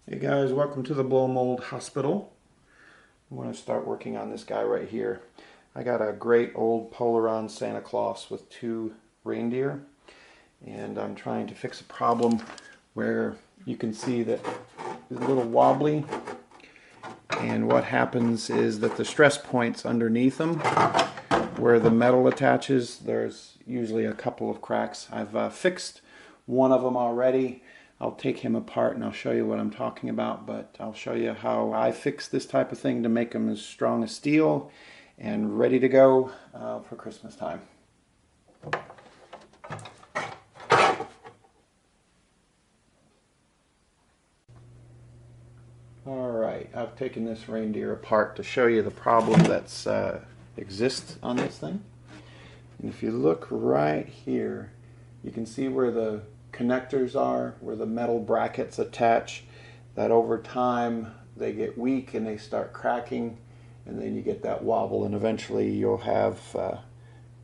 Hey guys, welcome to the Blow Mold Hospital. I'm going to start working on this guy right here. I got a great old Poloron Santa Claus with two reindeer, and I'm trying to fix a problem where you can see that it's a little wobbly, and what happens is that the stress points underneath them where the metal attaches, there's usually a couple of cracks. I've fixed one of them already. I'll take him apart and I'll show you what I'm talking about, but I'll show you how I fix this type of thing to make them as strong as steel and ready to go for Christmas time. Alright, I've taken this reindeer apart to show you the problem that's exists on this thing. And if you look right here, you can see where the connectors are, where the metal brackets attach, that over time they get weak and they start cracking, and then you get that wobble, and eventually you'll have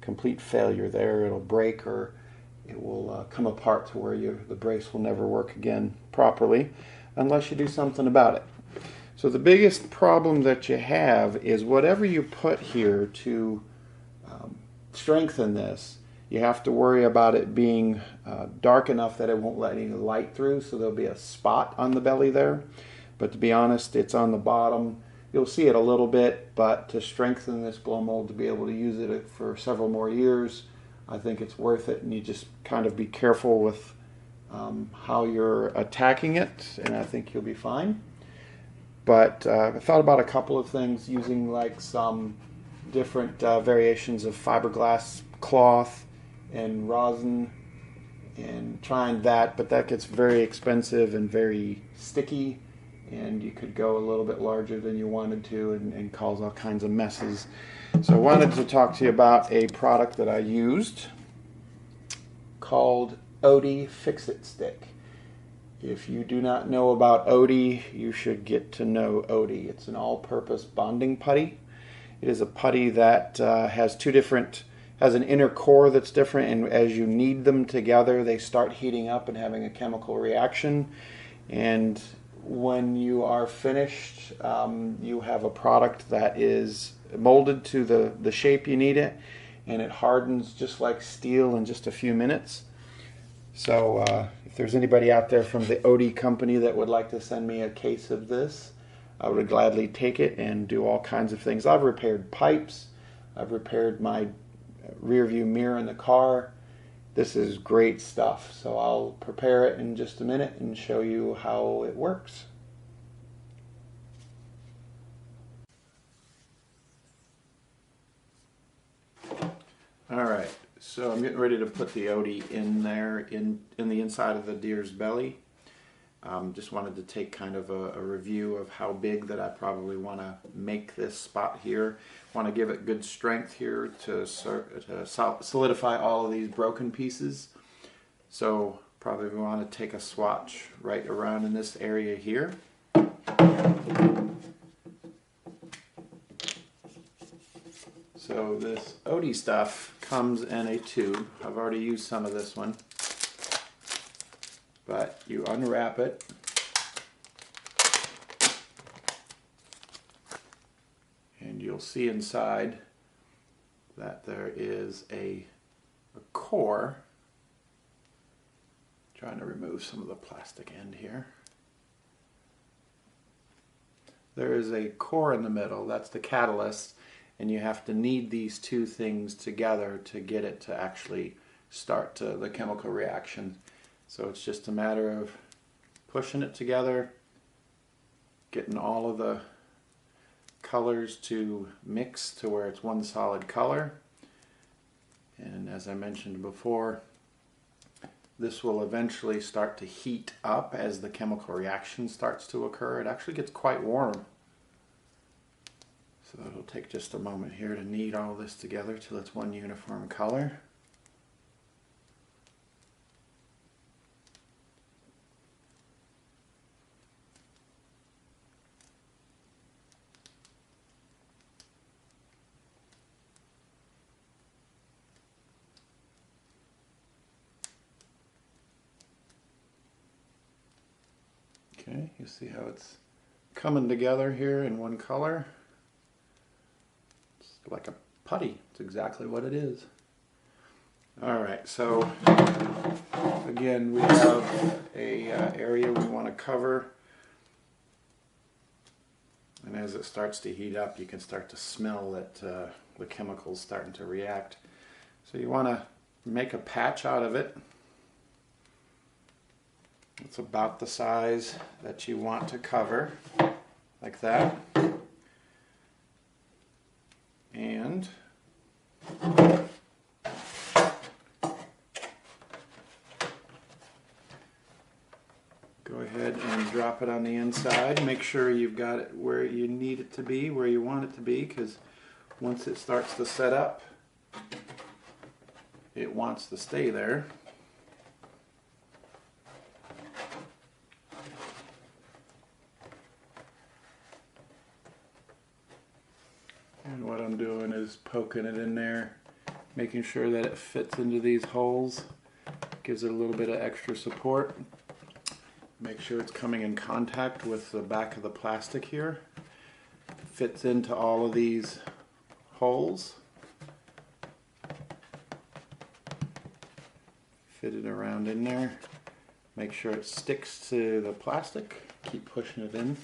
complete failure there. It'll break, or it will come apart to where the brace will never work again properly unless you do something about it. So the biggest problem that you have is whatever you put here to strengthen this, you have to worry about it being dark enough that it won't let any light through, so there'll be a spot on the belly there. But to be honest, it's on the bottom. You'll see it a little bit, but to strengthen this blow mold, to be able to use it for several more years, I think it's worth it, and you just kind of be careful with how you're attacking it, and I think you'll be fine. But I thought about a couple of things, using like some different variations of fiberglass cloth and rosin, and trying that, but that gets very expensive and very sticky, and you could go a little bit larger than you wanted to and cause all kinds of messes. So I wanted to talk to you about a product that I used called Oatey Fix-It Stick. If you do not know about Oatey, you should get to know Oatey. It's an all-purpose bonding putty. It is a putty that has an inner core that's different, and as you knead them together, they start heating up and having a chemical reaction. And when you are finished, you have a product that is molded to the shape you need it, and it hardens just like steel in just a few minutes. So if there's anybody out there from the Oatey company that would like to send me a case of this, I would gladly take it and do all kinds of things. I've repaired pipes. I've repaired my rear view mirror in the car. This is great stuff. So I'll prepare it in just a minute and show you how it works. Alright, so I'm getting ready to put the Oatey in there, in the inside of the deer's belly. Just wanted to take kind of a review of how big that I probably want to make this spot here. Want to give it good strength here to solidify all of these broken pieces. So probably we want to take a swatch right around in this area here. So this Oatey stuff comes in a tube. I've already used some of this one. But you unwrap it, and you'll see inside that there is a core. Trying to remove some of the plastic end here. There is a core in the middle, that's the catalyst, and you have to knead these two things together to get it to actually start the chemical reaction. So it's just a matter of pushing it together, getting all of the colors to mix to where it's one solid color. And as I mentioned before, this will eventually start to heat up as the chemical reaction starts to occur. It actually gets quite warm. So it'll take just a moment here to knead all this together till it's one uniform color. Okay, you see how it's coming together here in one color. It's like a putty. It's exactly what it is. Alright, so again we have a area we want to cover, and as it starts to heat up you can start to smell that the chemicals starting to react. So you want to make a patch out of it. It's about the size that you want to cover, like that. And go ahead and drop it on the inside. Make sure you've got it where you need it to be, where you want it to be, because once it starts to set up, it wants to stay there. And what I'm doing is poking it in there, making sure that it fits into these holes, gives it a little bit of extra support. Make sure it's coming in contact with the back of the plastic here. Fits into all of these holes. Fit it around in there. Make sure it sticks to the plastic. Keep pushing it in.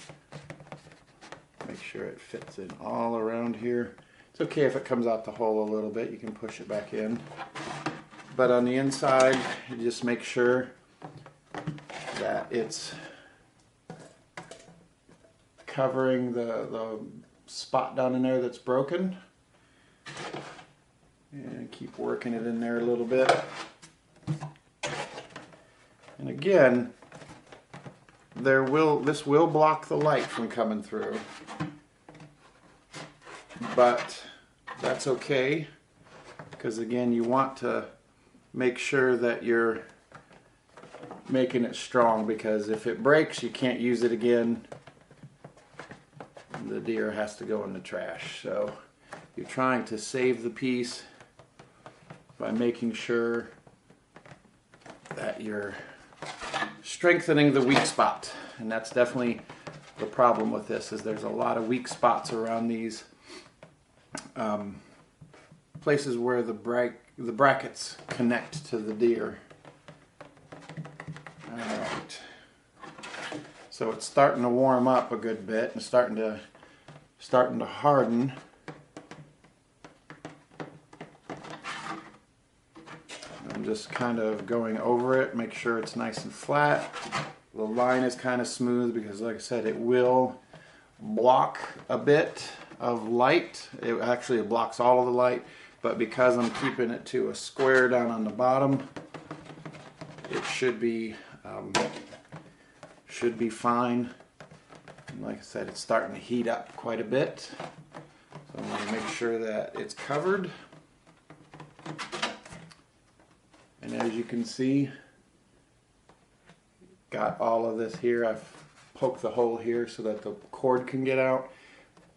Make sure it fits in all around here. It's okay if it comes out the hole a little bit. You can push it back in. But on the inside, you just make sure that it's covering the spot down in there that's broken. And keep working it in there a little bit. And again, this will block the light from coming through, but that's okay, because again you want to make sure that you're making it strong, because if it breaks you can't use it again. The deer has to go in the trash. So you're trying to save the piece by making sure that you're strengthening the weak spot. And that's definitely the problem with this, is there's a lot of weak spots around these places where the brackets connect to the deer. Alright, so it's starting to warm up a good bit and starting to harden. I'm just kind of going over it, make sure it's nice and flat. The line is kind of smooth because, like I said, it will block a bit of light. It actually blocks all of the light, but because I'm keeping it to a square down on the bottom, it should be fine. And like I said, it's starting to heat up quite a bit, so I'm going to make sure that it's covered. And as you can see, got all of this here. I've poked the hole here so that the cord can get out,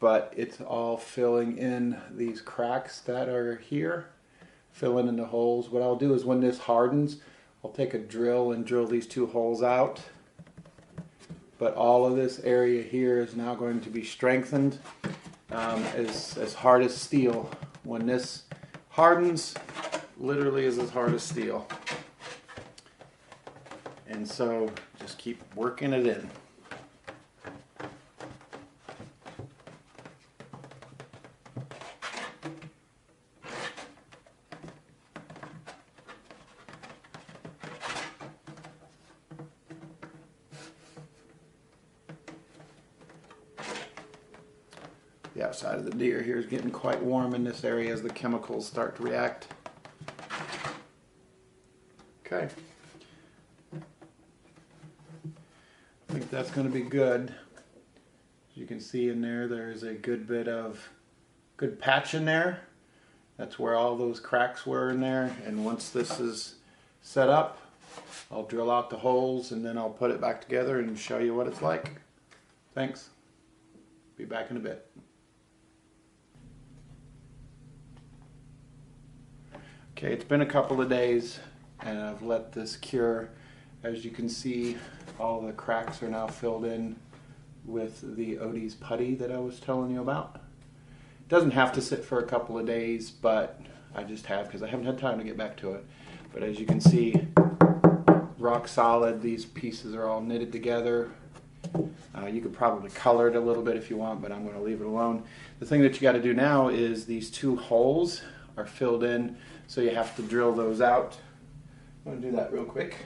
but it's all filling in these cracks that are here, filling in the holes. What I'll do is when this hardens, I'll take a drill and drill these two holes out. But all of this area here is now going to be strengthened as hard as steel. When this hardens, literally is as hard as steel. And so just keep working it in. The outside of the deer here is getting quite warm in this area as the chemicals start to react. Okay. I think that's going to be good. As you can see in there, there's a good patch in there. That's where all those cracks were in there. And once this is set up, I'll drill out the holes and then I'll put it back together and show you what it's like. Thanks. Be back in a bit. Okay, it's been a couple of days and I've let this cure. As you can see, all the cracks are now filled in with the Oatey's putty that I was telling you about. It doesn't have to sit for a couple of days, but I just have because I haven't had time to get back to it. But as you can see, rock solid. These pieces are all knitted together. You could probably color it a little bit if you want, but I'm going to leave it alone. The thing that you got to do now is these two holes are filled in, so you have to drill those out. I'm going to do that real quick.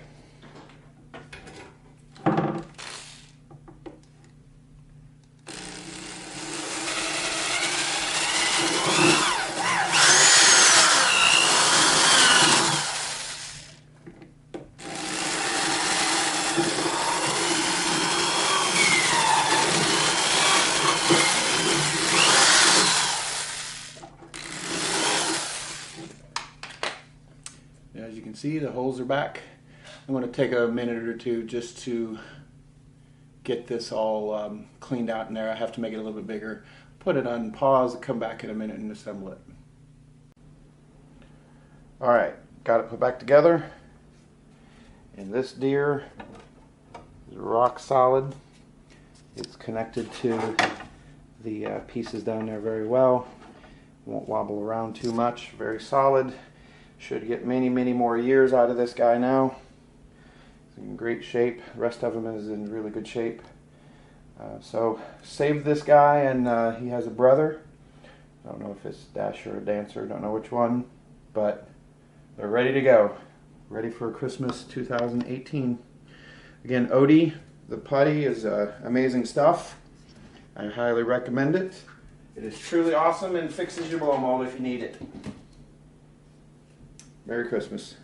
As you can see, the holes are back. I'm going to take a minute or two just to get this all cleaned out in there. I have to make it a little bit bigger. Put it on pause, come back in a minute and assemble it. Alright, got it put back together. And this deer is rock solid. It's connected to the pieces down there very well. Won't wobble around too much. Very solid. Should get many, many more years out of this guy now. He's in great shape. The rest of him is in really good shape. So saved this guy, and he has a brother. I don't know if it's Dasher or Dancer, don't know which one, but they're ready to go. Ready for Christmas 2018. Again, Oatey, the putty is amazing stuff. I highly recommend it. It is truly awesome and fixes your blow mold if you need it. Merry Christmas.